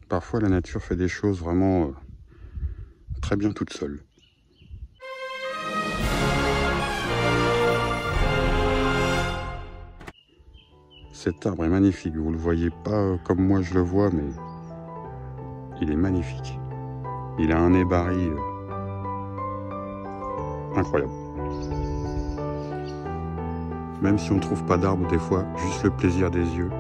Parfois, la nature fait des choses vraiment très bien toute seule. Cet arbre est magnifique. Vous le voyez pas comme moi je le vois, mais il est magnifique. Il a un nez-barré incroyable. Même si on ne trouve pas d'arbre des fois, juste le plaisir des yeux.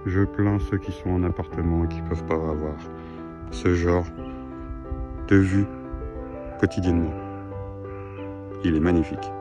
Je plains ceux qui sont en appartement et qui ne peuvent pas avoir ce genre de vue quotidiennement. Il est magnifique.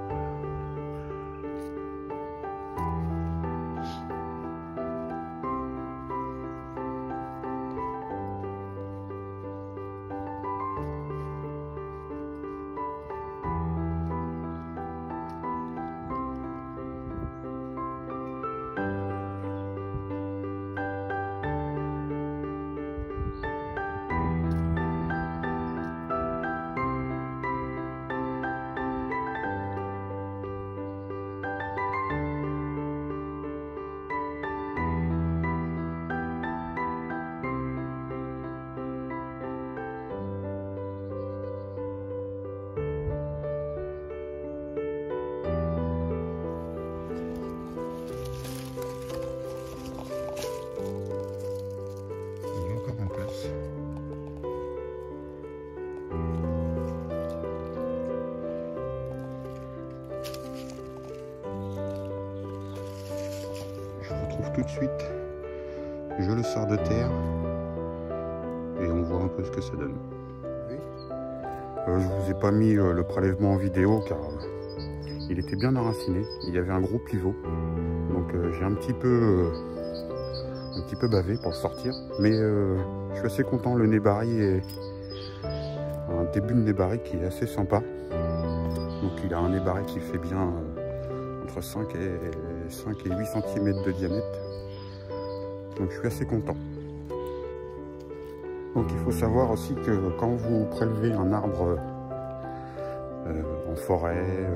Tout de suite, je le sors de terre et on voit un peu ce que ça donne. Je vous ai pas mis le prélèvement en vidéo car il était bien enraciné, il y avait un gros pivot, donc j'ai un petit peu bavé pour le sortir, mais je suis assez content. Le nez-barré est un début de nez-barré qui est assez sympa, donc il a un nez-barré qui fait bien entre 5 et 8 cm de diamètre. Donc je suis assez content. Donc il faut savoir aussi que quand vous prélevez un arbre en forêt,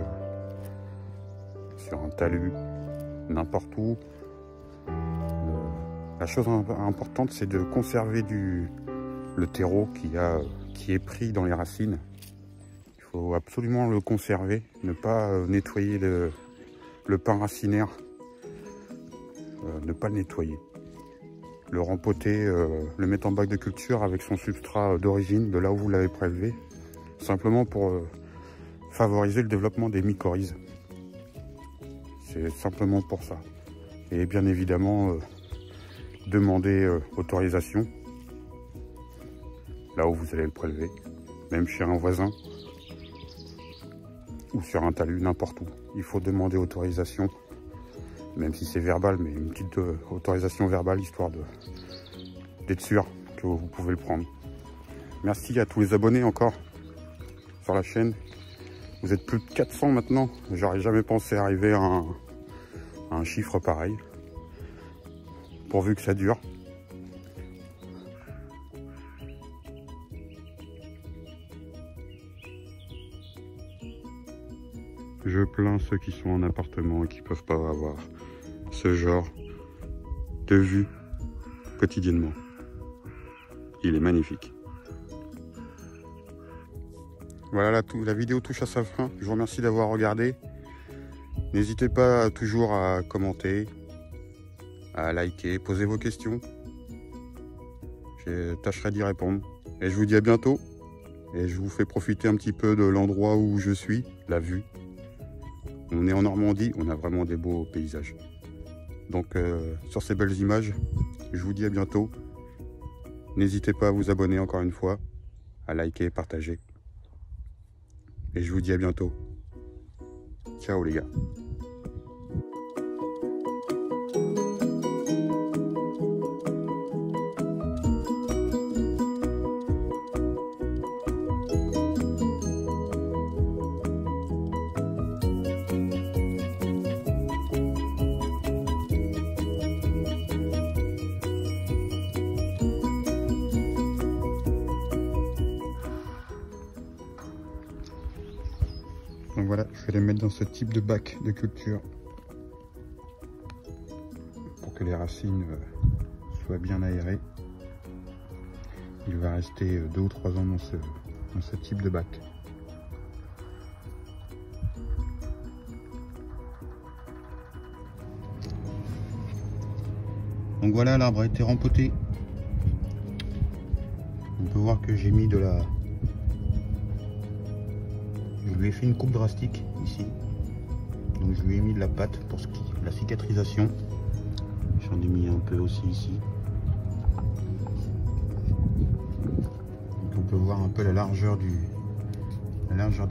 sur un talus, n'importe où, la chose importante c'est de conserver le terreau qui est pris dans les racines. Il faut absolument le conserver, ne pas nettoyer le pain racinaire, ne pas le nettoyer. Le rempoter, le mettre en bac de culture avec son substrat d'origine, de là où vous l'avez prélevé, simplement pour favoriser le développement des mycorhizes. C'est simplement pour ça. Et bien évidemment, demander autorisation là où vous allez le prélever, même chez un voisin ou sur un talus, n'importe où. Il faut demander autorisation. Même si c'est verbal, mais une petite autorisation verbale, histoire d'être sûr que vous pouvez le prendre. Merci à tous les abonnés encore sur la chaîne. Vous êtes plus de 400 maintenant. J'aurais jamais pensé arriver à un chiffre pareil. Pourvu que ça dure. Je plains ceux qui sont en appartement et qui ne peuvent pas avoir ce genre de vue quotidiennement. Il est magnifique. Voilà, la vidéo touche à sa fin. Je vous remercie d'avoir regardé. N'hésitez pas toujours à commenter, à liker, poser vos questions. Je tâcherai d'y répondre. Et je vous dis à bientôt. Et je vous fais profiter un petit peu de l'endroit où je suis, la vue. On est en Normandie, on a vraiment des beaux paysages. Donc sur ces belles images, je vous dis à bientôt. N'hésitez pas à vous abonner encore une fois, à liker et partager. Et je vous dis à bientôt. Ciao les gars. Donc voilà, je vais les mettre dans ce type de bac de culture pour que les racines soient bien aérées. Il va rester 2 ou 3 ans dans ce type de bac. Donc voilà, l'arbre a été rempoté. On peut voir que j'ai mis de la... Je lui ai fait une coupe drastique ici. Donc je lui ai mis de la pâte pour la cicatrisation. J'en ai mis un peu aussi ici. Donc on peut voir un peu la largeur du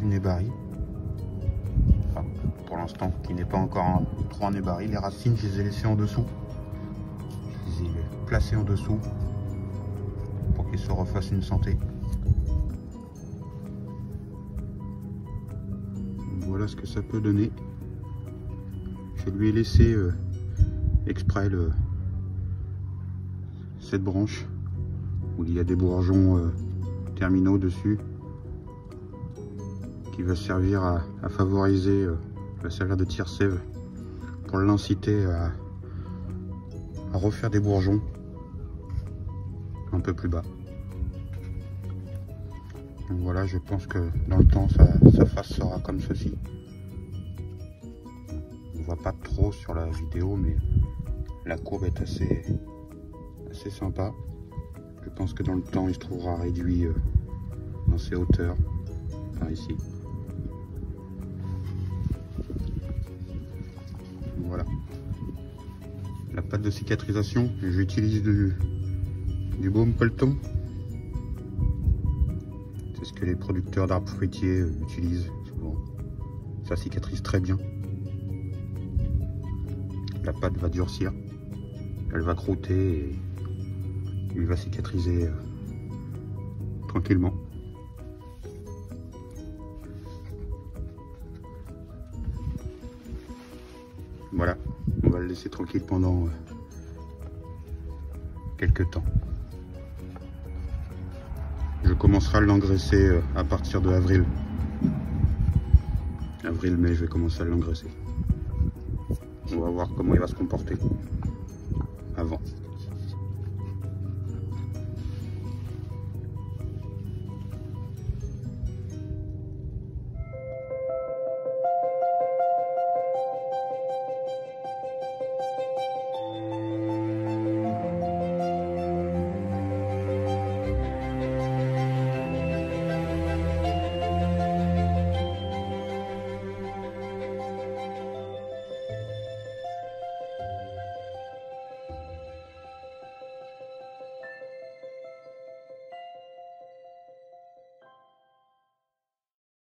nébari. Enfin, pour l'instant, qui n'est pas encore trop en nébari. Les racines, je les ai laissées en dessous. Je les ai placées en dessous pour qu'ils se refassent une santé. Voilà ce que ça peut donner. Je lui ai laissé exprès cette branche où il y a des bourgeons terminaux dessus qui va servir à favoriser, va servir de tire-sève pour l'inciter à refaire des bourgeons un peu plus bas. Donc voilà, je pense que dans le temps sa face sera comme ceci. On voit pas trop sur la vidéo, mais la courbe est assez sympa. Je pense que dans le temps il se trouvera réduit dans ses hauteurs, enfin ici. Voilà. La pâte de cicatrisation, j'utilise du baume Pelleton. C'est ce que les producteurs d'arbres fruitiers utilisent souvent. Ça cicatrise très bien. La pâte va durcir, elle va croûter et il va cicatriser tranquillement. Voilà, on va le laisser tranquille pendant quelques temps. Je commencerai à l'engraisser à partir de avril. Avril-mai, je vais commencer à l'engraisser. On va voir comment il va se comporter avant.